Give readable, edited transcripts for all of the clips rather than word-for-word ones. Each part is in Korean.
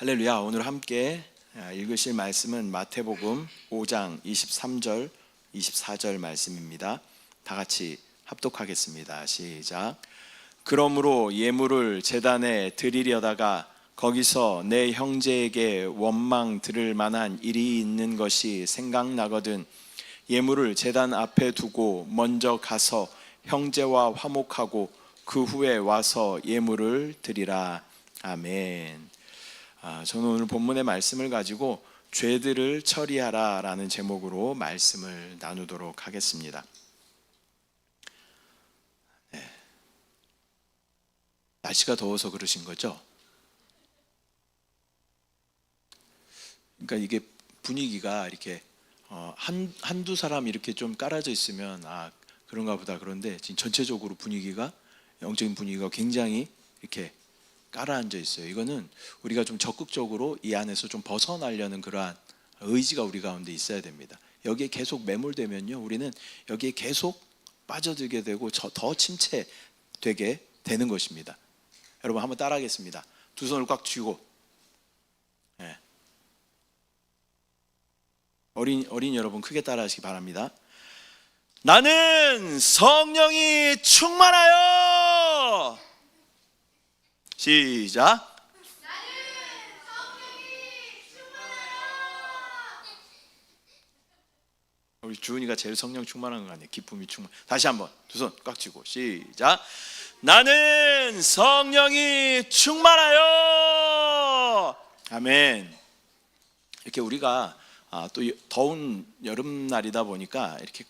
할렐루야. 오늘 함께 읽으실 말씀은 마태복음 5장 23절 24절 말씀입니다. 다 같이 합독하겠습니다. 시작. 그러므로 예물을 제단에 드리려다가 거기서 내 형제에게 원망 들을 만한 일이 있는 것이 생각나거든 예물을 제단 앞에 두고 먼저 가서 형제와 화목하고 그 후에 와서 예물을 드리라. 아멘. 저는 오늘 본문의 말씀을 가지고 죄들을 처리하라 라는 제목으로 말씀을 나누도록 하겠습니다. 날씨가 더워서 그러신 거죠? 그러니까 이게 분위기가 이렇게 한두 사람 이렇게 좀 깔아져 있으면 그런가 보다. 그런데 지금 전체적으로 분위기가, 영적인 분위기가 굉장히 이렇게 깔아앉아 있어요. 이거는 우리가 좀 적극적으로 이 안에서 좀 벗어나려는 그러한 의지가 우리 가운데 있어야 됩니다. 여기에 계속 매몰되면요, 우리는 여기에 계속 빠져들게 되고 더 침체되게 되는 것입니다. 여러분 한번 따라하겠습니다. 두 손을 꽉 쥐고, 어린 여러분 크게 따라하시기 바랍니다. 나는 성령이 충만하여. 시작. 나는 성령이 충만하여. 우리 주은이가 제일 성령 충만한 거 아니에요? 기쁨이 충만. 다시 한번 두 손 꽉 쥐고 시작. 나는 성령이 충만하여. 아멘. 이렇게 우리가 또 더운 여름날이다 보니까 이렇게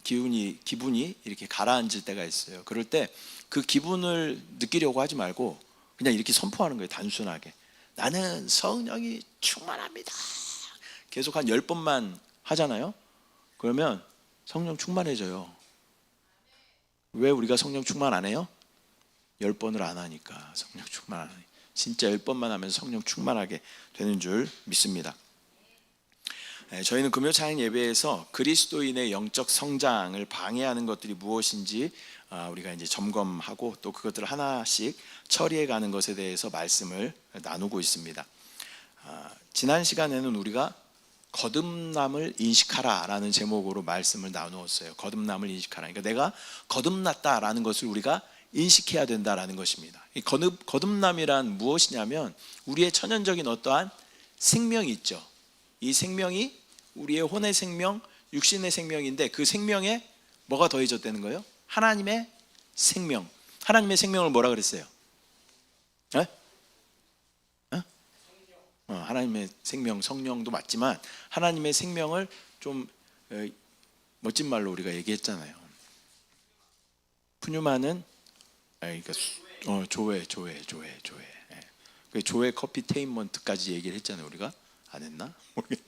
기분이 이렇게 가라앉을 때가 있어요. 그럴 때 그 기분을 느끼려고 하지 말고 그냥 이렇게 선포하는 거예요. 단순하게. 나는 성령이 충만합니다. 계속 한 10번만 하잖아요. 그러면 성령 충만해져요. 왜 우리가 성령 충만 안 해요? 10번을 안 하니까. 성령 충만 안 하니까. 진짜 10번만 하면 성령 충만하게 되는 줄 믿습니다. 저희는 금요 찬양 예배에서 그리스도인의 영적 성장을 방해하는 것들이 무엇인지 우리가 이제 점검하고 또 그것들을 하나씩 처리해 가는 것에 대해서 말씀을 나누고 있습니다. 지난 시간에는 우리가 거듭남을 인식하라라는 제목으로 말씀을 나누었어요. 거듭남을 인식하라. 그러니까 내가 거듭났다라는 것을 우리가 인식해야 된다라는 것입니다. 이 거듭남이란 무엇이냐면 우리의 천연적인 어떠한 생명이 있죠. 이 생명이 우리의 혼의 생명, 육신의 생명인데 그 생명에 뭐가 더해졌다는 거예요? 하나님의 생명. 하나님의 생명을 뭐라 그랬어요? 하나님의 생명, 성령도 맞지만 하나님의 생명을 좀 멋진 말로 우리가 얘기했잖아요. 푸뉴마는 그러니까 조회. 조회 커피테인먼트까지 얘기를 했잖아요. 우리가 안 했나? 모르겠네.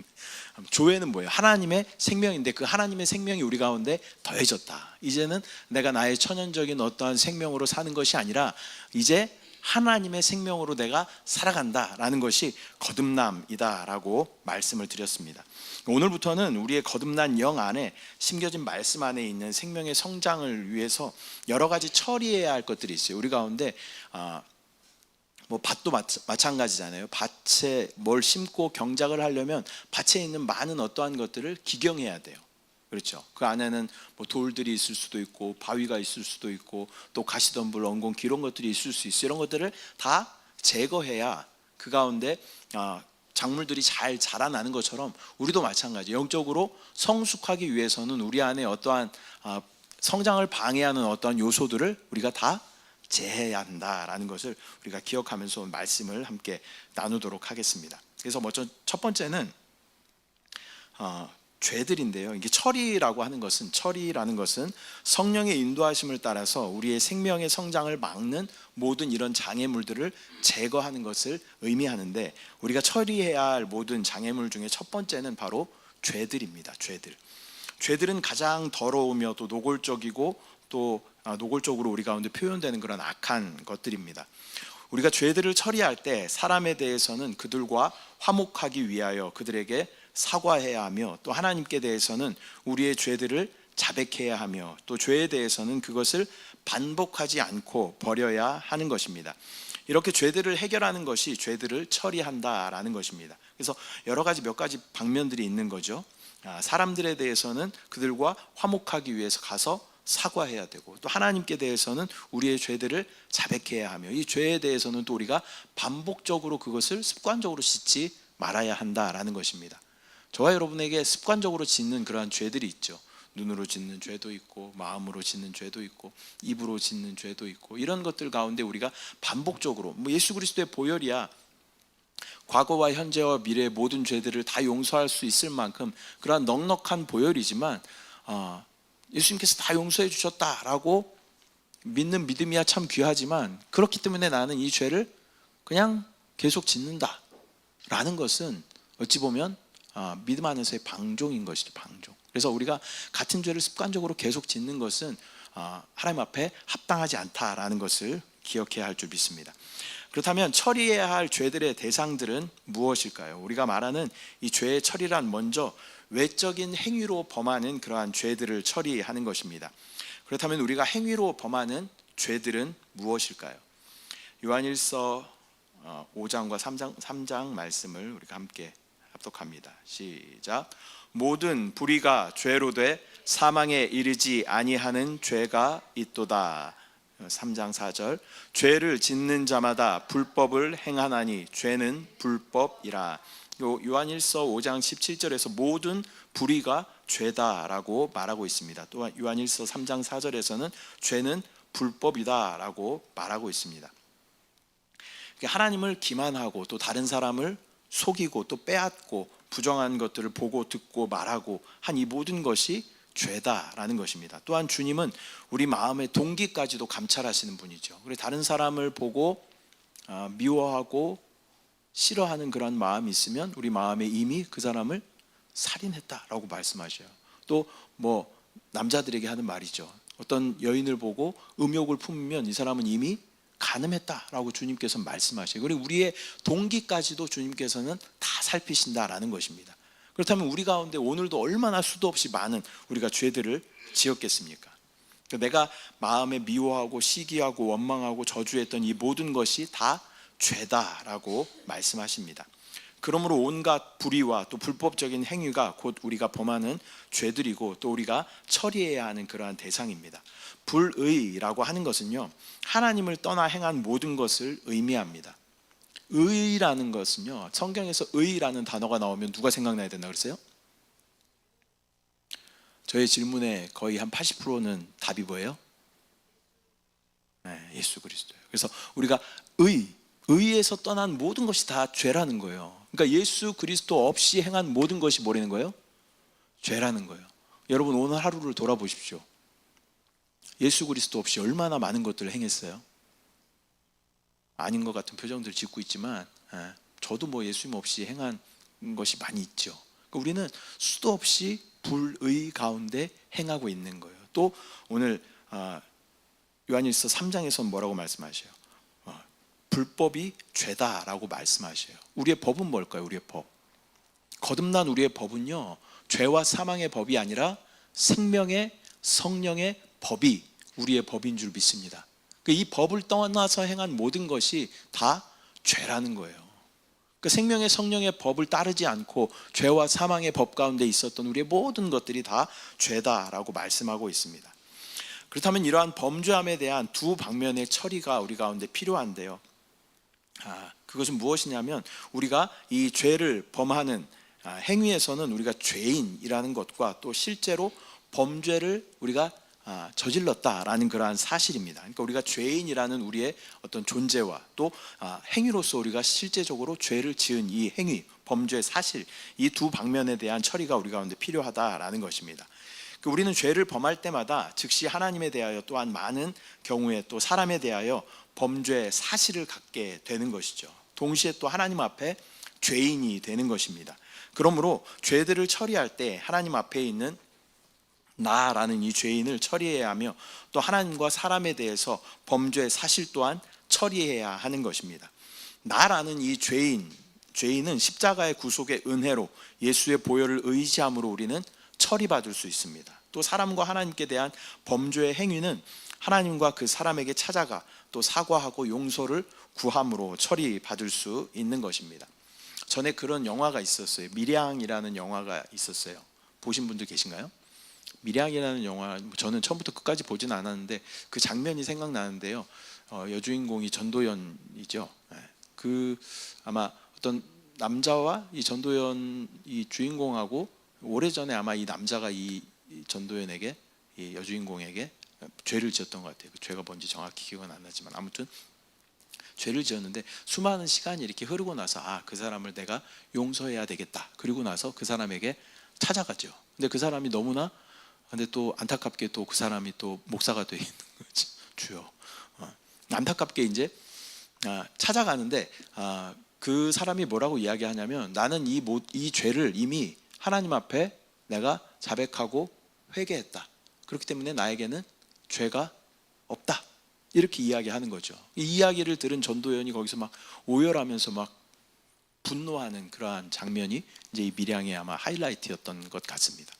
조회는 뭐예요? 하나님의 생명인데 그 하나님의 생명이 우리 가운데 더해졌다. 이제는 내가 나의 천연적인 어떠한 생명으로 사는 것이 아니라 이제 하나님의 생명으로 내가 살아간다라는 것이 거듭남이다라고 말씀을 드렸습니다. 오늘부터는 우리의 거듭난 영 안에 심겨진 말씀 안에 있는 생명의 성장을 위해서 여러 가지 처리해야 할 것들이 있어요. 우리 가운데 밭도 마찬가지잖아요. 밭에 뭘 심고 경작을 하려면 밭에 있는 많은 어떠한 것들을 기경해야 돼요. 그렇죠. 그 안에는 돌들이 있을 수도 있고 바위가 있을 수도 있고 또 가시덤불, 엉겅퀴 이런 것들이 있을 수 있어요. 이런 것들을 다 제거해야 그 가운데 작물들이 잘 자라나는 것처럼 우리도 마찬가지. 영적으로 성숙하기 위해서는 우리 안에 어떠한 성장을 방해하는 어떠한 요소들을 우리가 다 제해야 한다라는 것을 우리가 기억하면서 말씀을 함께 나누도록 하겠습니다. 그래서 첫 번째는 죄들인데요. 이게 처리라는 것은 성령의 인도하심을 따라서 우리의 생명의 성장을 막는 모든 이런 장애물들을 제거하는 것을 의미하는데 우리가 처리해야 할 모든 장애물 중에 첫 번째는 바로 죄들입니다. 죄들은 가장 더러우며 또 노골적이고 또 노골적으로 우리 가운데 표현되는 그런 악한 것들입니다. 우리가 죄들을 처리할 때 사람에 대해서는 그들과 화목하기 위하여 그들에게 사과해야 하며 또 하나님께 대해서는 우리의 죄들을 자백해야 하며 또 죄에 대해서는 그것을 반복하지 않고 버려야 하는 것입니다. 이렇게 죄들을 해결하는 것이 죄들을 처리한다라는 것입니다. 그래서 여러 가지 몇 가지 방면들이 있는 거죠. 사람들에 대해서는 그들과 화목하기 위해서 가서 사과해야 되고, 또 하나님께 대해서는 우리의 죄들을 자백해야 하며, 이 죄에 대해서는 또 우리가 반복적으로 그것을 습관적으로 씻지 말아야 한다라는 것입니다. 저와 여러분에게 습관적으로 짓는 그러한 죄들이 있죠. 눈으로 짓는 죄도 있고, 마음으로 짓는 죄도 있고, 입으로 짓는 죄도 있고, 이런 것들 가운데 우리가 반복적으로, 예수 그리스도의 보혈이야 과거와 현재와 미래의 모든 죄들을 다 용서할 수 있을 만큼 그러한 넉넉한 보혈이지만, 예수님께서 다 용서해 주셨다라고 믿는 믿음이야 참 귀하지만, 그렇기 때문에 나는 이 죄를 그냥 계속 짓는다라는 것은 어찌 보면 믿음 안에서의 방종인 것이죠. 방종. 그래서 우리가 같은 죄를 습관적으로 계속 짓는 것은 하나님 앞에 합당하지 않다라는 것을 기억해야 할 줄 믿습니다. 그렇다면 처리해야 할 죄들의 대상들은 무엇일까요? 우리가 말하는 이 죄의 처리란 먼저 외적인 행위로 범하는 그러한 죄들을 처리하는 것입니다. 그렇다면 우리가 행위로 범하는 죄들은 무엇일까요? 요한일서 5장과 3장 말씀을 우리가 함께 합독합니다. 시작. 모든 불의가 죄로 돼 사망에 이르지 아니하는 죄가 있도다. 3장 4절. 죄를 짓는 자마다 불법을 행하나니 죄는 불법이라. 요한일서 5장 17절에서 모든 불의가 죄다라고 말하고 있습니다. 또한 요한일서 3장 4절에서는 죄는 불법이다라고 말하고 있습니다. 하나님을 기만하고 또 다른 사람을 속이고 또 빼앗고 부정한 것들을 보고 듣고 말하고 한 이 모든 것이 죄다라는 것입니다. 또한 주님은 우리 마음의 동기까지도 감찰하시는 분이죠. 그래서 다른 사람을 보고 미워하고 싫어하는 그런 마음이 있으면 우리 마음에 이미 그 사람을 살인했다라고 말씀하셔요. 또 남자들에게 하는 말이죠. 어떤 여인을 보고 음욕을 품으면 이 사람은 이미 간음했다라고 주님께서 말씀하셔요. 그리고 우리의 동기까지도 주님께서는 다 살피신다라는 것입니다. 그렇다면 우리 가운데 오늘도 얼마나 수도 없이 많은 우리가 죄들을 지었겠습니까? 내가 마음에 미워하고 시기하고 원망하고 저주했던 이 모든 것이 다 죄다라고 말씀하십니다. 그러므로 온갖 불의와 또 불법적인 행위가 곧 우리가 범하는 죄들이고 또 우리가 처리해야 하는 그러한 대상입니다. 불의라고 하는 것은요, 하나님을 떠나 행한 모든 것을 의미합니다. 의라는 것은요, 성경에서 의라는 단어가 나오면 누가 생각나야 된다 그랬어요? 저의 질문에 거의 한 80%는 답이 뭐예요? 네, 예수 그리스도예요. 그래서 우리가 의에서 떠난 모든 것이 다 죄라는 거예요. 그러니까 예수 그리스도 없이 행한 모든 것이 뭐라는 거예요? 죄라는 거예요. 여러분 오늘 하루를 돌아보십시오. 예수 그리스도 없이 얼마나 많은 것들을 행했어요? 아닌 것 같은 표정들 짓고 있지만 저도 예수님 없이 행한 것이 많이 있죠. 그러니까 우리는 수도 없이 불의 가운데 행하고 있는 거예요. 또 오늘 요한일서 3장에서 뭐라고 말씀하셔요? 불법이 죄다라고 말씀하셔요. 우리의 법은 뭘까요? 우리의 법. 거듭난 우리의 법은요, 죄와 사망의 법이 아니라 생명의 성령의 법이 우리의 법인 줄 믿습니다. 이 법을 떠나서 행한 모든 것이 다 죄라는 거예요. 생명의 성령의 법을 따르지 않고 죄와 사망의 법 가운데 있었던 우리의 모든 것들이 다 죄다라고 말씀하고 있습니다. 그렇다면 이러한 범죄함에 대한 두 방면의 처리가 우리 가운데 필요한데요. 그것은 무엇이냐면 우리가 이 죄를 범하는 행위에서는 우리가 죄인이라는 것과 또 실제로 범죄를 우리가 저질렀다라는 그러한 사실입니다. 그러니까 우리가 죄인이라는 우리의 어떤 존재와 또 행위로서 우리가 실제적으로 죄를 지은 이 행위, 범죄 사실, 이 두 방면에 대한 처리가 우리 가운데 필요하다라는 것입니다. 우리는 죄를 범할 때마다 즉시 하나님에 대하여 또한 많은 경우에 또 사람에 대하여 범죄 사실을 갖게 되는 것이죠. 동시에 또 하나님 앞에 죄인이 되는 것입니다. 그러므로 죄들을 처리할 때 하나님 앞에 있는 나라는 이 죄인을 처리해야 하며 또 하나님과 사람에 대해서 범죄 사실 또한 처리해야 하는 것입니다. 나라는 이 죄인은 십자가의 구속의 은혜로 예수의 보혈을 의지함으로 우리는 처리받을 수 있습니다. 또 사람과 하나님께 대한 범죄의 행위는 하나님과 그 사람에게 찾아가 또 사과하고 용서를 구함으로 처리받을 수 있는 것입니다. 전에 그런 영화가 있었어요. 밀양이라는 영화가 있었어요. 보신 분들 계신가요? 밀양이라는 영화, 저는 처음부터 끝까지 보진 않았는데 그 장면이 생각나는데요. 여주인공이 전도연이죠. 그 아마 어떤 남자와 이 전도연 이 주인공하고 오래전에 아마 이 남자가 이 전도연에게, 이 여주인공에게 죄를 지었던 것 같아요. 그 죄가 뭔지 정확히 기억은 안 나지만 아무튼 죄를 지었는데 수많은 시간이 이렇게 흐르고 나서 그 사람을 내가 용서해야 되겠다. 그리고 나서 그 사람에게 찾아가죠. 근데 그 사람이 너무나, 근데 또 안타깝게 또 그 사람이 또 목사가 되어 있는 거죠. 주요. 안타깝게 이제 찾아가는데 그 사람이 뭐라고 이야기하냐면, 나는 이 죄를 이미 하나님 앞에 내가 자백하고 회개했다. 그렇기 때문에 나에게는 죄가 없다. 이렇게 이야기하는 거죠. 이 이야기를 들은 전도연이 거기서 막 오열하면서 막 분노하는 그러한 장면이 이제 이 밀양의 아마 하이라이트였던 것 같습니다.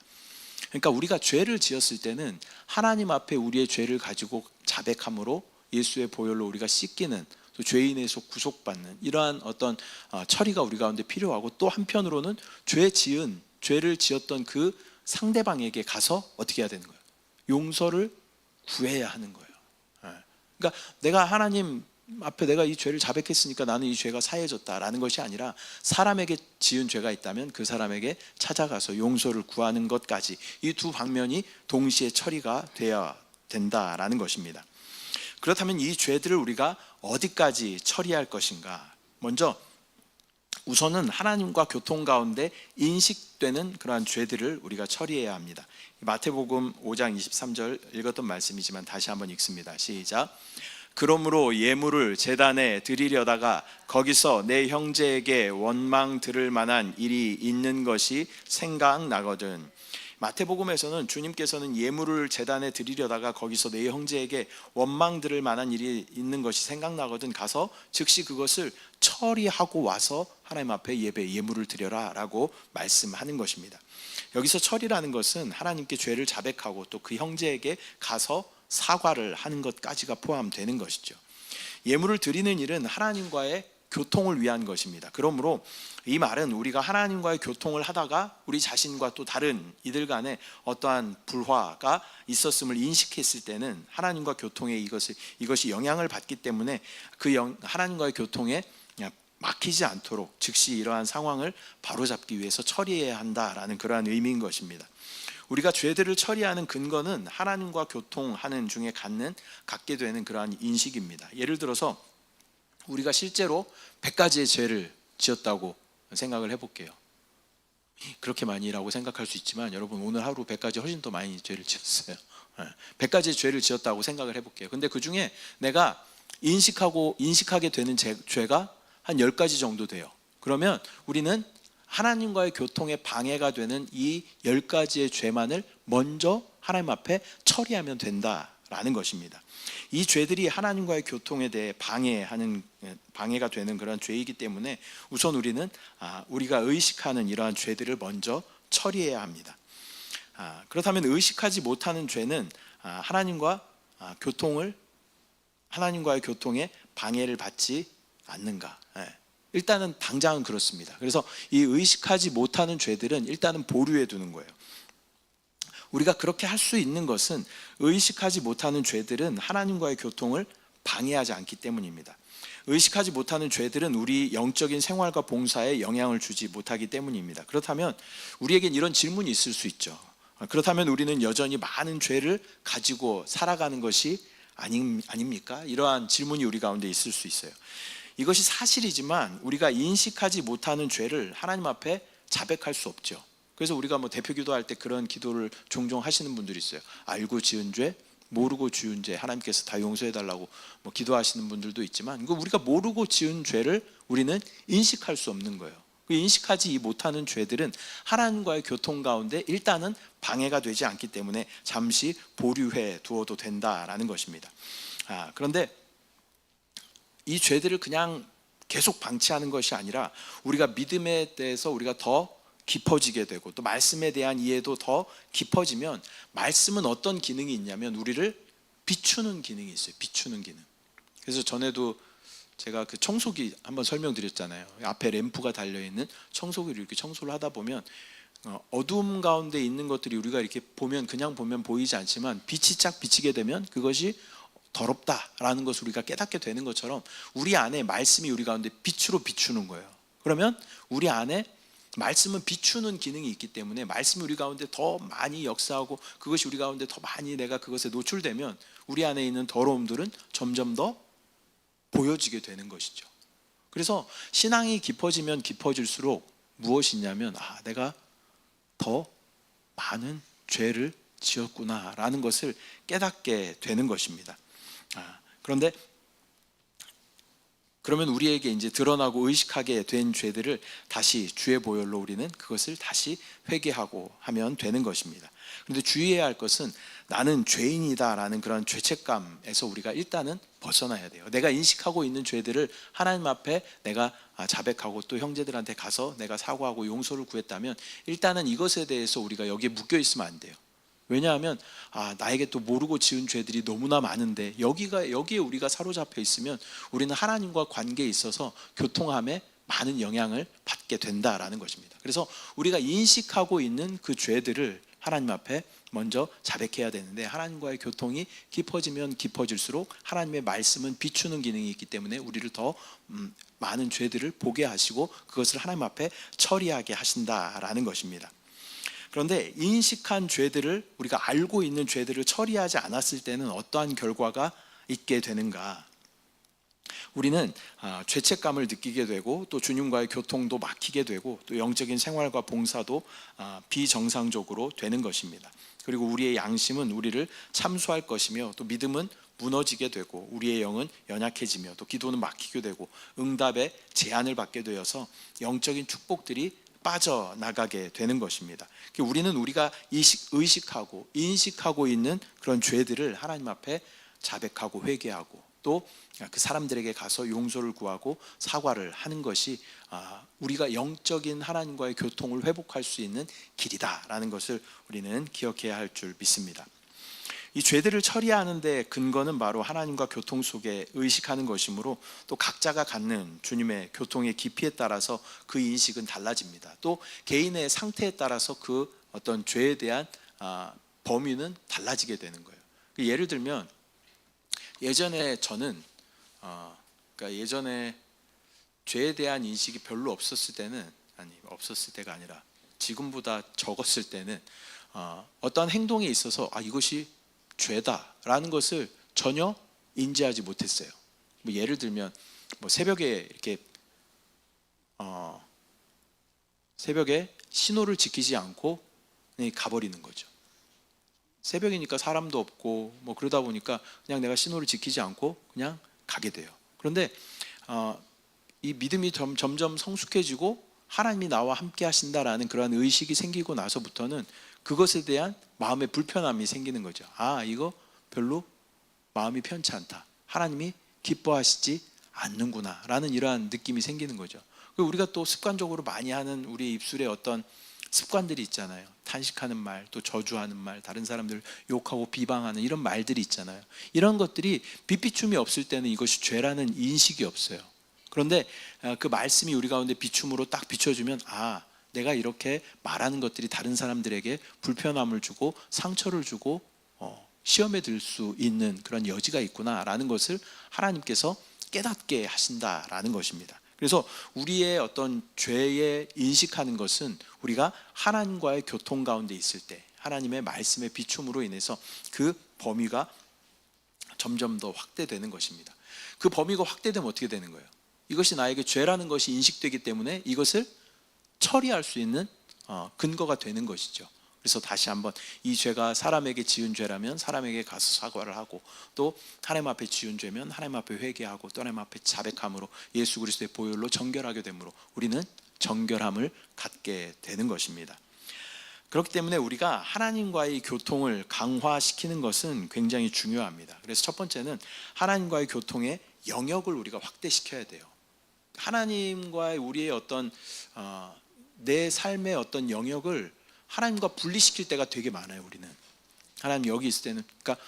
그러니까 우리가 죄를 지었을 때는 하나님 앞에 우리의 죄를 가지고 자백함으로 예수의 보혈로 우리가 씻기는, 또 죄인에서 구속받는 이러한 어떤 처리가 우리 가운데 필요하고, 또 한편으로는 죄를 지었던 그 상대방에게 가서 어떻게 해야 되는 거예요? 용서를 구해야 하는 거예요. 그러니까 내가 하나님 앞에 내가 이 죄를 자백했으니까 나는 이 죄가 사해졌다라는 것이 아니라, 사람에게 지은 죄가 있다면 그 사람에게 찾아가서 용서를 구하는 것까지, 이 두 방면이 동시에 처리가 되어야 된다라는 것입니다. 그렇다면 이 죄들을 우리가 어디까지 처리할 것인가? 먼저 우선은 하나님과 교통 가운데 인식되는 그러한 죄들을 우리가 처리해야 합니다. 마태복음 5장 23절 읽었던 말씀이지만 다시 한번 읽습니다. 시작. 그러므로 예물을 제단에 드리려다가 거기서 내 형제에게 원망 들을 만한 일이 있는 것이 생각나거든. 마태복음에서는 주님께서는 예물을 제단에 드리려다가 거기서 내 형제에게 원망 들을 만한 일이 있는 것이 생각나거든 가서 즉시 그것을 처리하고 와서 하나님 앞에 예물을 드려라 라고 말씀하는 것입니다. 여기서 처리라는 것은 하나님께 죄를 자백하고 또 그 형제에게 가서 사과를 하는 것까지가 포함되는 것이죠. 예물을 드리는 일은 하나님과의 교통을 위한 것입니다. 그러므로 이 말은 우리가 하나님과의 교통을 하다가 우리 자신과 또 다른 이들 간에 어떠한 불화가 있었음을 인식했을 때는 하나님과 교통에 이것이 영향을 받기 때문에 하나님과의 교통에 막히지 않도록 즉시 이러한 상황을 바로잡기 위해서 처리해야 한다라는 그러한 의미인 것입니다. 우리가 죄들을 처리하는 근거는 하나님과 교통하는 중에 갖게 되는 그러한 인식입니다. 예를 들어서 우리가 실제로 100가지의 죄를 지었다고 생각을 해볼게요. 그렇게 많이라고 생각할 수 있지만 여러분, 오늘 하루 100가지 훨씬 더 많이 죄를 지었어요. 100가지의 죄를 지었다고 생각을 해볼게요. 근데 그 중에 내가 인식하게 되는 죄가 한 10가지 정도 돼요. 그러면 우리는 하나님과의 교통에 방해가 되는 이 10가지의 죄만을 먼저 하나님 앞에 처리하면 된다라는 것입니다. 이 죄들이 하나님과의 교통에 대해 방해가 되는 그런 죄이기 때문에 우선 우리는 우리가 의식하는 이러한 죄들을 먼저 처리해야 합니다. 그렇다면 의식하지 못하는 죄는 하나님과의 교통에 방해를 받지 않는가? 일단은 당장은 그렇습니다. 그래서 이 의식하지 못하는 죄들은 일단은 보류해 두는 거예요. 우리가 그렇게 할 수 있는 것은 의식하지 못하는 죄들은 하나님과의 교통을 방해하지 않기 때문입니다. 의식하지 못하는 죄들은 우리 영적인 생활과 봉사에 영향을 주지 못하기 때문입니다. 그렇다면 우리에겐 이런 질문이 있을 수 있죠. 그렇다면 우리는 여전히 많은 죄를 가지고 살아가는 것이 아닙니까? 이러한 질문이 우리 가운데 있을 수 있어요. 이것이 사실이지만 우리가 인식하지 못하는 죄를 하나님 앞에 자백할 수 없죠. 그래서 우리가 대표 기도할 때 그런 기도를 종종 하시는 분들이 있어요. 알고 지은 죄, 모르고 지은 죄 하나님께서 다 용서해 달라고 기도하시는 분들도 있지만, 우리가 모르고 지은 죄를 우리는 인식할 수 없는 거예요. 인식하지 못하는 죄들은 하나님과의 교통 가운데 일단은 방해가 되지 않기 때문에 잠시 보류해 두어도 된다라는 것입니다. 그런데 이 죄들을 그냥 계속 방치하는 것이 아니라 우리가 믿음에 대해서 우리가 더 깊어지게 되고 또 말씀에 대한 이해도 더 깊어지면, 말씀은 어떤 기능이 있냐면 우리를 비추는 기능이 있어요. 비추는 기능. 그래서 전에도 제가 그 청소기 한번 설명드렸잖아요. 앞에 램프가 달려있는 청소기를 이렇게 청소를 하다 보면 어두움 가운데 있는 것들이 우리가 이렇게 보면 그냥 보면 보이지 않지만 빛이 쫙 비치게 되면 그것이 더럽다라는 것을 우리가 깨닫게 되는 것처럼 우리 안에 말씀이 우리 가운데 빛으로 비추는 거예요. 그러면 우리 안에 말씀은 비추는 기능이 있기 때문에 말씀이 우리 가운데 더 많이 역사하고 그것이 우리 가운데 더 많이 내가 그것에 노출되면 우리 안에 있는 더러움들은 점점 더 보여지게 되는 것이죠. 그래서 신앙이 깊어지면 깊어질수록 무엇이냐면 내가 더 많은 죄를 지었구나라는 것을 깨닫게 되는 것입니다. 그런데 그러면 우리에게 이제 드러나고 의식하게 된 죄들을 다시 주의 보혈로 우리는 그것을 다시 회개하고 하면 되는 것입니다. 그런데 주의해야 할 것은 나는 죄인이다라는 그런 죄책감에서 우리가 일단은 벗어나야 돼요. 내가 인식하고 있는 죄들을 하나님 앞에 내가 자백하고 또 형제들한테 가서 내가 사과하고 용서를 구했다면 일단은 이것에 대해서 우리가 여기에 묶여 있으면 안 돼요. 왜냐하면 나에게 또 모르고 지은 죄들이 너무나 많은데 여기에 우리가 사로잡혀 있으면 우리는 하나님과 관계에 있어서 교통함에 많은 영향을 받게 된다라는 것입니다. 그래서 우리가 인식하고 있는 그 죄들을 하나님 앞에 먼저 자백해야 되는데 하나님과의 교통이 깊어지면 깊어질수록 하나님의 말씀은 비추는 기능이 있기 때문에 우리를 더 많은 죄들을 보게 하시고 그것을 하나님 앞에 처리하게 하신다라는 것입니다. 그런데 인식한 죄들을 우리가 알고 있는 죄들을 처리하지 않았을 때는 어떠한 결과가 있게 되는가? 우리는 죄책감을 느끼게 되고 또 주님과의 교통도 막히게 되고 또 영적인 생활과 봉사도 비정상적으로 되는 것입니다. 그리고 우리의 양심은 우리를 참수할 것이며 또 믿음은 무너지게 되고 우리의 영은 연약해지며 또 기도는 막히게 되고 응답에 제한을 받게 되어서 영적인 축복들이 빠져나가게 되는 것입니다. 우리는 우리가 의식하고 인식하고 있는 그런 죄들을 하나님 앞에 자백하고 회개하고 또 그 사람들에게 가서 용서를 구하고 사과를 하는 것이 우리가 영적인 하나님과의 교통을 회복할 수 있는 길이다라는 것을 우리는 기억해야 할 줄 믿습니다. 이 죄들을 처리하는 데 근거는 바로 하나님과 교통 속에 의식하는 것이므로 또 각자가 갖는 주님의 교통의 깊이에 따라서 그 인식은 달라집니다. 또 개인의 상태에 따라서 그 어떤 죄에 대한 범위는 달라지게 되는 거예요. 예를 들면 예전에 저는 그러니까 예전에 죄에 대한 인식이 별로 없었을 때는 없었을 때가 아니라 지금보다 적었을 때는 어떠한 행동에 있어서 이것이 죄다라는 것을 전혀 인지하지 못했어요. 예를 들면 새벽에 이렇게 새벽에 신호를 지키지 않고 그냥 가버리는 거죠. 새벽이니까 사람도 없고 그러다 보니까 그냥 내가 신호를 지키지 않고 그냥 가게 돼요. 그런데 이 믿음이 점점 성숙해지고 하나님이 나와 함께 하신다라는 그러한 의식이 생기고 나서부터는 그것에 대한 마음의 불편함이 생기는 거죠. 이거 별로 마음이 편치 않다. 하나님이 기뻐하시지 않는구나 라는 이러한 느낌이 생기는 거죠. 우리가 또 습관적으로 많이 하는 우리 입술에 어떤 습관들이 있잖아요. 탄식하는 말, 또 저주하는 말, 다른 사람들 욕하고 비방하는 이런 말들이 있잖아요. 이런 것들이 빛비춤이 없을 때는 이것이 죄라는 인식이 없어요. 그런데 그 말씀이 우리 가운데 비춤으로 딱 비춰주면 내가 이렇게 말하는 것들이 다른 사람들에게 불편함을 주고 상처를 주고 시험에 들 수 있는 그런 여지가 있구나라는 것을 하나님께서 깨닫게 하신다라는 것입니다. 그래서 우리의 어떤 죄에 인식하는 것은 우리가 하나님과의 교통 가운데 있을 때 하나님의 말씀의 비춤으로 인해서 그 범위가 점점 더 확대되는 것입니다. 그 범위가 확대되면 어떻게 되는 거예요? 이것이 나에게 죄라는 것이 인식되기 때문에 이것을 처리할 수 있는 근거가 되는 것이죠. 그래서 다시 한번 이 죄가 사람에게 지은 죄라면 사람에게 가서 사과를 하고 또 하나님 앞에 지은 죄면 하나님 앞에 회개하고 또 하나님 앞에 자백함으로 예수 그리스도의 보혈로 정결하게 되므로 우리는 정결함을 갖게 되는 것입니다. 그렇기 때문에 우리가 하나님과의 교통을 강화시키는 것은 굉장히 중요합니다. 그래서 첫 번째는 하나님과의 교통의 영역을 우리가 확대시켜야 돼요. 하나님과의 우리의 어떤 내 삶의 어떤 영역을 하나님과 분리시킬 때가 되게 많아요. 우리는 하나님 여기 있을 때는, 그러니까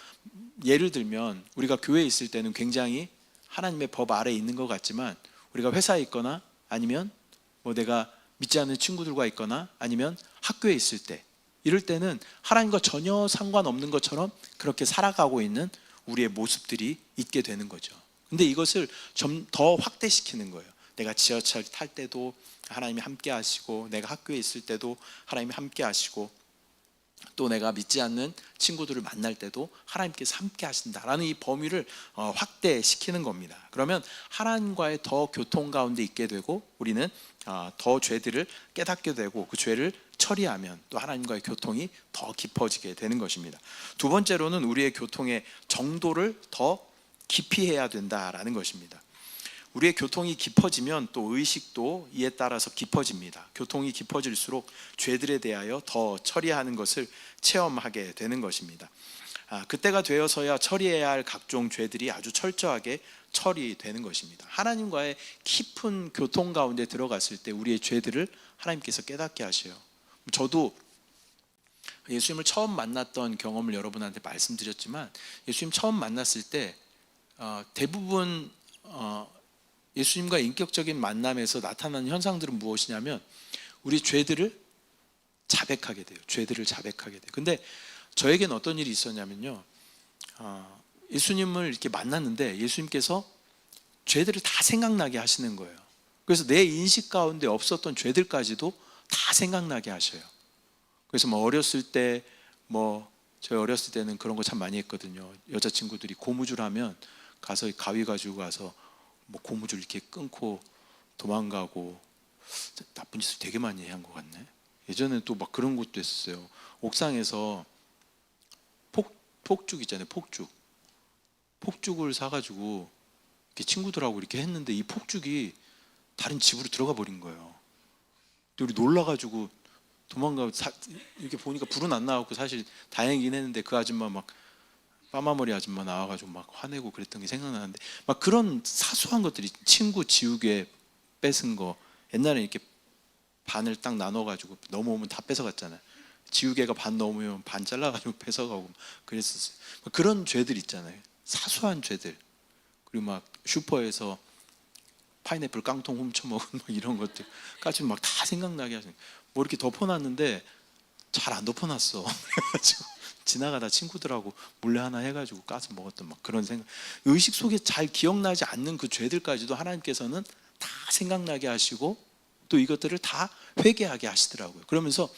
예를 들면 우리가 교회에 있을 때는 굉장히 하나님의 법 아래에 있는 것 같지만, 우리가 회사에 있거나 아니면 뭐 내가 믿지 않는 친구들과 있거나 아니면 학교에 있을 때, 이럴 때는 하나님과 전혀 상관없는 것처럼 그렇게 살아가고 있는 우리의 모습들이 있게 되는 거죠. 근데 이것을 좀 더 확대시키는 거예요. 내가 지하철 탈 때도 하나님이 함께 하시고, 내가 학교에 있을 때도 하나님이 함께 하시고, 또 내가 믿지 않는 친구들을 만날 때도 하나님께서 함께 하신다라는 이 범위를 확대시키는 겁니다. 그러면 하나님과의 더 교통 가운데 있게 되고, 우리는 더 죄들을 깨닫게 되고, 그 죄를 처리하면 또 하나님과의 교통이 더 깊어지게 되는 것입니다. 두 번째로는 우리의 교통의 정도를 더 깊이 해야 된다라는 것입니다. 우리의 교통이 깊어지면 또 의식도 이에 따라서 깊어집니다. 교통이 깊어질수록 죄들에 대하여 더 처리하는 것을 체험하게 되는 것입니다. 그때가 되어서야 처리해야 할 각종 죄들이 아주 철저하게 처리되는 것입니다. 하나님과의 깊은 교통 가운데 들어갔을 때 우리의 죄들을 하나님께서 깨닫게 하셔요. 저도 예수님을 처음 만났던 경험을 여러분한테 말씀드렸지만, 예수님 처음 만났을 때 대부분 예수님과 인격적인 만남에서 나타나는 현상들은 무엇이냐면, 우리 죄들을 자백하게 돼요. 죄들을 자백하게 돼요. 근데 저에겐 어떤 일이 있었냐면요, 예수님을 이렇게 만났는데 예수님께서 죄들을 다 생각나게 하시는 거예요. 그래서 내 인식 가운데 없었던 죄들까지도 다 생각나게 하셔요. 그래서 뭐 어렸을 때, 저희 어렸을 때는 그런 거 참 많이 했거든요. 여자친구들이 고무줄 하면 가서 가위 가지고 가서 뭐 고무줄 이렇게 끊고 도망가고, 나쁜 짓을 되게 많이 한 것 같네. 예전에 또 막 그런 것도 했었어요. 옥상에서 폭죽 있잖아요. 폭죽을 사가지고 이렇게 친구들하고 이렇게 했는데, 이 폭죽이 다른 집으로 들어가 버린 거예요. 우리 놀라가지고 도망가고, 이렇게 보니까 불은 안 나왔고 사실 다행이긴 했는데, 그 아줌마 막 빠마머리 아줌마 나와가지고 막 화내고 그랬던 게 생각나는데, 막 그런 사소한 것들이, 친구 지우개 뺏은 거, 옛날에 이렇게 반을 딱 나눠가지고 넘어오면 다 뺏어갔잖아요. 지우개가 반 넘으면 반 잘라가지고 뺏어가고 그랬었어요. 그런 죄들 있잖아요. 사소한 죄들. 그리고 막 슈퍼에서 파인애플 깡통 훔쳐먹은 막 이런 것들까지 막 다 생각나게 하시는. 뭐 이렇게 덮어놨는데 잘 안 덮어놨어. 그래가지고 지나가다 친구들하고 몰래 하나 해가지고 까서 먹었던 막 그런 생각. 의식 속에 잘 기억나지 않는 그 죄들까지도 하나님께서는 다 생각나게 하시고, 또 이것들을 다 회개하게 하시더라고요. 그러면서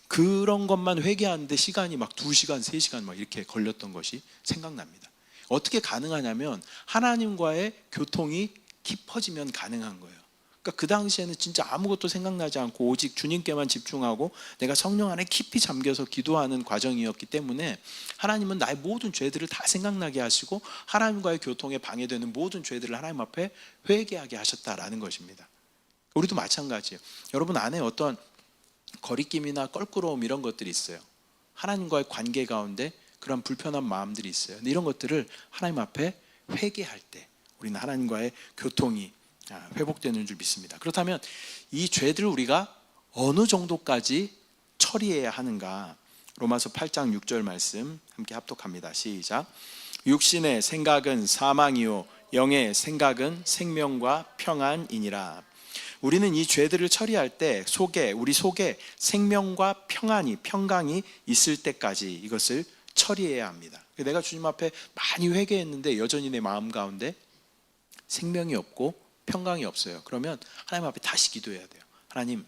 그런 것만 회개하는데 시간이 막 2시간, 3시간 막 이렇게 걸렸던 것이 생각납니다. 어떻게 가능하냐면, 하나님과의 교통이 깊어지면 가능한 거예요. 그러니까 그 당시에는 진짜 아무것도 생각나지 않고 오직 주님께만 집중하고 내가 성령 안에 깊이 잠겨서 기도하는 과정이었기 때문에, 하나님은 나의 모든 죄들을 다 생각나게 하시고 하나님과의 교통에 방해되는 모든 죄들을 하나님 앞에 회개하게 하셨다라는 것입니다. 우리도 마찬가지예요. 여러분 안에 어떤 거리낌이나 껄끄러움 이런 것들이 있어요. 하나님과의 관계 가운데 그런 불편한 마음들이 있어요. 근데 이런 것들을 하나님 앞에 회개할 때 우리는 하나님과의 교통이 회복되는 줄 믿습니다. 그렇다면 이 죄들을 우리가 어느 정도까지 처리해야 하는가? 로마서 8장 6절 말씀 함께 합독합니다. 시작. 육신의 생각은 사망이요 영의 생각은 생명과 평안이니라. 우리는 이 죄들을 처리할 때 우리 속에 생명과 평강이 있을 때까지 이것을 처리해야 합니다. 내가 주님 앞에 많이 회개했는데 여전히 내 마음 가운데 생명이 없고 평강이 없어요. 그러면 하나님 앞에 다시 기도해야 돼요. 하나님,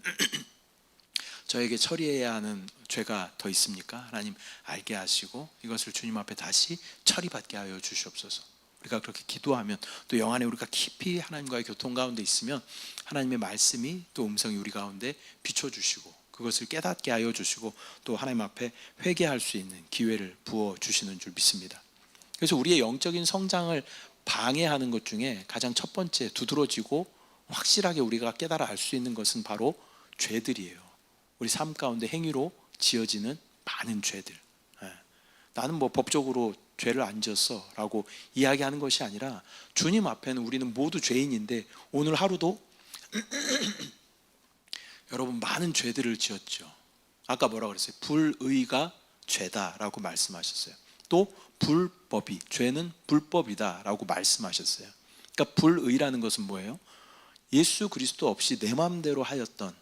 저에게 처리해야 하는 죄가 더 있습니까? 하나님 알게 하시고 이것을 주님 앞에 다시 처리받게 하여 주시옵소서. 우리가 그렇게 기도하면, 또 영 안에 우리가 깊이 하나님과의 교통 가운데 있으면 하나님의 말씀이, 또 음성이 우리 가운데 비춰주시고 그것을 깨닫게 하여 주시고, 또 하나님 앞에 회개할 수 있는 기회를 부어주시는 줄 믿습니다. 그래서 우리의 영적인 성장을 방해하는 것 중에 가장 첫 번째, 두드러지고 확실하게 우리가 깨달아 알 수 있는 것은 바로 죄들이에요. 우리 삶 가운데 행위로 지어지는 많은 죄들. 나는 뭐 법적으로 죄를 안 지었어 라고 이야기하는 것이 아니라, 주님 앞에는 우리는 모두 죄인인데 오늘 하루도 여러분 많은 죄들을 지었죠. 아까 뭐라고 그랬어요? 불의가 죄다라고 말씀하셨어요. 또 불법이, 죄는 불법이다라고 말씀하셨어요. 그러니까 불의라는 것은 뭐예요? 예수 그리스도 없이 내 마음대로 하였던,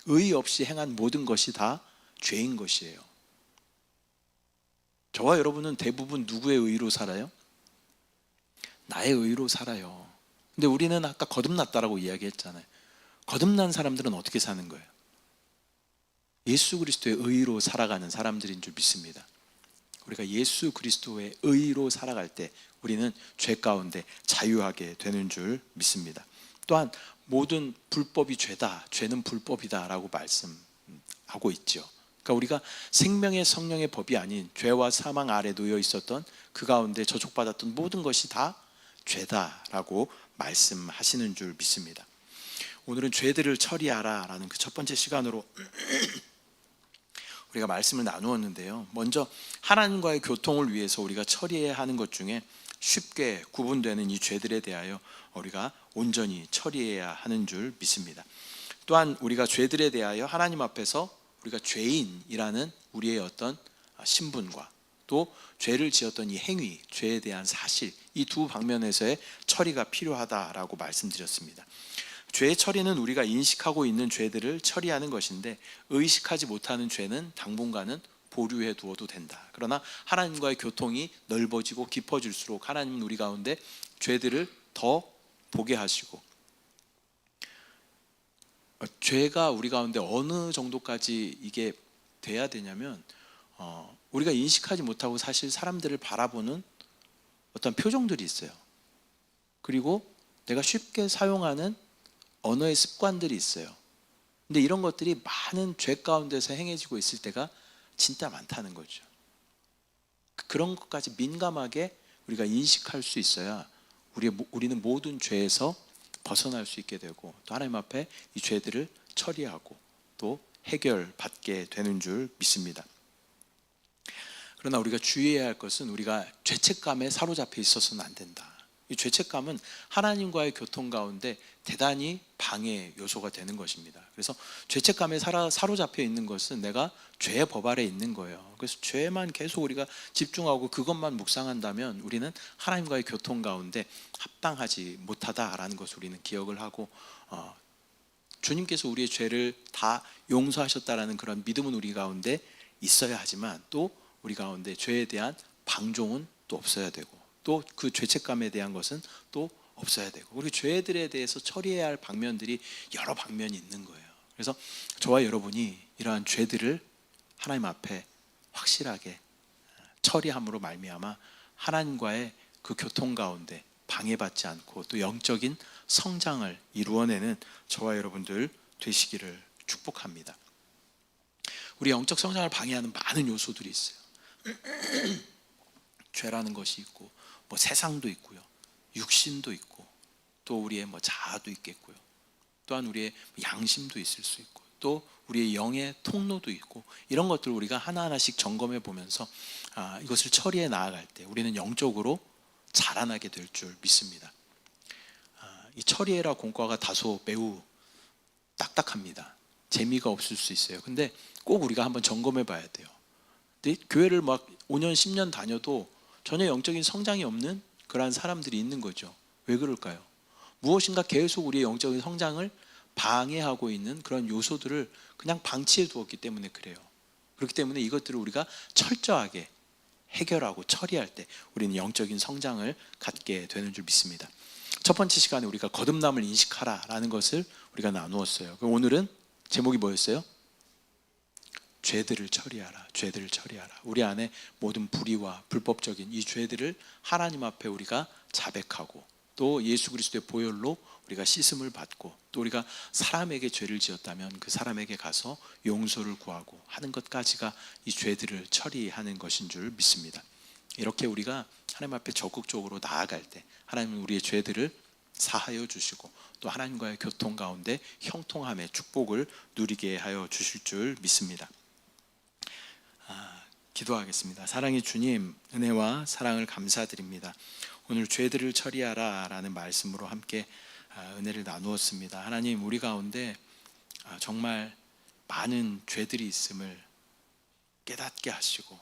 의 없이 행한 모든 것이 다 죄인 것이에요. 저와 여러분은 대부분 누구의 의로 살아요? 나의 의로 살아요. 근데 우리는 아까 거듭났다라고 이야기했잖아요. 거듭난 사람들은 어떻게 사는 거예요? 예수 그리스도의 의로 살아가는 사람들인 줄 믿습니다. 우리가 예수 그리스도의 의로 살아갈 때 우리는 죄 가운데 자유하게 되는 줄 믿습니다. 또한 모든 불법이 죄다, 죄는 불법이다 라고 말씀하고 있죠. 그러니까 우리가 생명의 성령의 법이 아닌 죄와 사망 아래 놓여 있었던 그 가운데 저촉받았던 모든 것이 다 죄다라고 말씀하시는 줄 믿습니다. 오늘은 죄들을 처리하라 라는 그 첫 번째 시간으로 우리가 말씀을 나누었는데요. 먼저 하나님과의 교통을 위해서 우리가 처리해야 하는 것 중에 쉽게 구분되는 이 죄들에 대하여 우리가 온전히 처리해야 하는 줄 믿습니다. 또한 우리가 죄들에 대하여 하나님 앞에서 우리가 죄인이라는 우리의 어떤 신분과 또 죄를 지었던 이 행위, 죄에 대한 사실, 이 두 방면에서의 처리가 필요하다라고 말씀드렸습니다. 죄의 처리는 우리가 인식하고 있는 죄들을 처리하는 것인데 의식하지 못하는 죄는 당분간은 보류해 두어도 된다. 그러나 하나님과의 교통이 넓어지고 깊어질수록 하나님은 우리 가운데 죄들을 더 보게 하시고, 죄가 우리 가운데 어느 정도까지 이게 돼야 되냐면 우리가 인식하지 못하고 사실 사람들을 바라보는 어떤 표정들이 있어요. 그리고 내가 쉽게 사용하는 언어의 습관들이 있어요. 근데 이런 것들이 많은 죄 가운데서 행해지고 있을 때가 진짜 많다는 거죠. 그런 것까지 민감하게 우리가 인식할 수 있어야 우리는 모든 죄에서 벗어날 수 있게 되고 또 하나님 앞에 이 죄들을 처리하고 또 해결받게 되는 줄 믿습니다. 그러나 우리가 주의해야 할 것은 우리가 죄책감에 사로잡혀 있어서는 안 된다. 이 죄책감은 하나님과의 교통 가운데 대단히 방해 요소가 되는 것입니다. 그래서 죄책감에 사로잡혀 있는 것은 내가 죄의 법 아래 있는 거예요. 그래서 죄만 계속 우리가 집중하고 그것만 묵상한다면 우리는 하나님과의 교통 가운데 합당하지 못하다라는 것을 우리는 기억을 하고 주님께서 우리의 죄를 다 용서하셨다라는 그런 믿음은 우리 가운데 있어야 하지만 또 우리 가운데 죄에 대한 방종은 또 없어야 되고 또 그 죄책감에 대한 것은 또 없어야 되고 우리 죄들에 대해서 처리해야 할 방면들이 여러 방면이 있는 거예요. 그래서 저와 여러분이 이러한 죄들을 하나님 앞에 확실하게 처리함으로 말미암아 하나님과의 그 교통 가운데 방해받지 않고 또 영적인 성장을 이루어내는 저와 여러분들 되시기를 축복합니다. 우리 영적 성장을 방해하는 많은 요소들이 있어요. 죄라는 것이 있고 뭐 세상도 있고요, 육신도 있고 또 우리의 뭐 자아도 있겠고요, 또한 우리의 양심도 있을 수 있고 또 우리의 영의 통로도 있고 이런 것들을 우리가 하나하나씩 점검해 보면서 이것을 처리해 나아갈 때 우리는 영적으로 자라나게 될 줄 믿습니다. 이 처리해라 공과가 다소 매우 딱딱합니다. 재미가 없을 수 있어요. 근데 꼭 우리가 한번 점검해 봐야 돼요. 근데 교회를 막 5년 10년 다녀도 전혀 영적인 성장이 없는 그러한 사람들이 있는 거죠. 왜 그럴까요? 무엇인가 계속 우리의 영적인 성장을 방해하고 있는 그런 요소들을 그냥 방치해 두었기 때문에 그래요. 그렇기 때문에 이것들을 우리가 철저하게 해결하고 처리할 때 우리는 영적인 성장을 갖게 되는 줄 믿습니다. 첫 번째 시간에 우리가 거듭남을 인식하라라는 것을 우리가 나누었어요. 그럼 오늘은 제목이 뭐였어요? 죄들을 처리하라, 죄들을 처리하라. 우리 안에 모든 불의와 불법적인 이 죄들을 하나님 앞에 우리가 자백하고 또 예수 그리스도의 보혈로 우리가 씻음을 받고 또 우리가 사람에게 죄를 지었다면 그 사람에게 가서 용서를 구하고 하는 것까지가 이 죄들을 처리하는 것인 줄 믿습니다. 이렇게 우리가 하나님 앞에 적극적으로 나아갈 때 하나님은 우리의 죄들을 사하여 주시고 또 하나님과의 교통 가운데 형통함의 축복을 누리게 하여 주실 줄 믿습니다. 기도하겠습니다. 사랑의 주님, 은혜와 사랑을 감사드립니다. 오늘 죄들을 처리하라 라는 말씀으로 함께 은혜를 나누었습니다. 하나님, 우리 가운데 정말 많은 죄들이 있음을 깨닫게 하시고,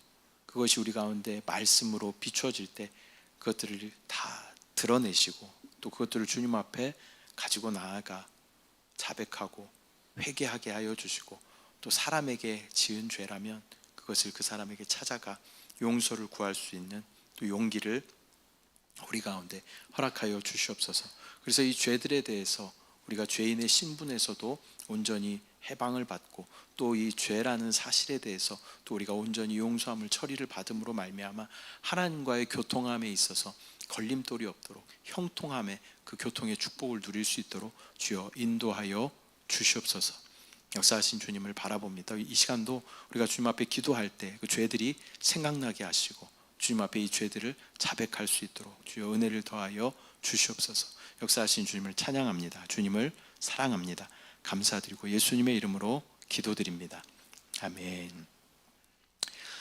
그것이 우리 가운데 말씀으로 비추어질 때 그것들을 다 드러내시고, 또 그것들을 주님 앞에 가지고 나아가 자백하고 회개하게 하여 주시고, 또 사람에게 지은 죄라면 그것을 그 사람에게 찾아가 용서를 구할 수 있는 또 용기를 우리 가운데 허락하여 주시옵소서. 그래서 이 죄들에 대해서 우리가 죄인의 신분에서도 온전히 해방을 받고, 또 이 죄라는 사실에 대해서 또 우리가 온전히 용서함을 처리를 받음으로 말미암아 하나님과의 교통함에 있어서 걸림돌이 없도록 형통함의 그 교통의 축복을 누릴 수 있도록 주여 인도하여 주시옵소서. 역사하신 주님을 바라봅니다. 이 시간도 우리가 주님 앞에 기도할 때 그 죄들이 생각나게 하시고 주님 앞에 이 죄들을 자백할 수 있도록 주여 은혜를 더하여 주시옵소서. 역사하신 주님을 찬양합니다. 주님을 사랑합니다. 감사드리고 예수님의 이름으로 기도드립니다. 아멘.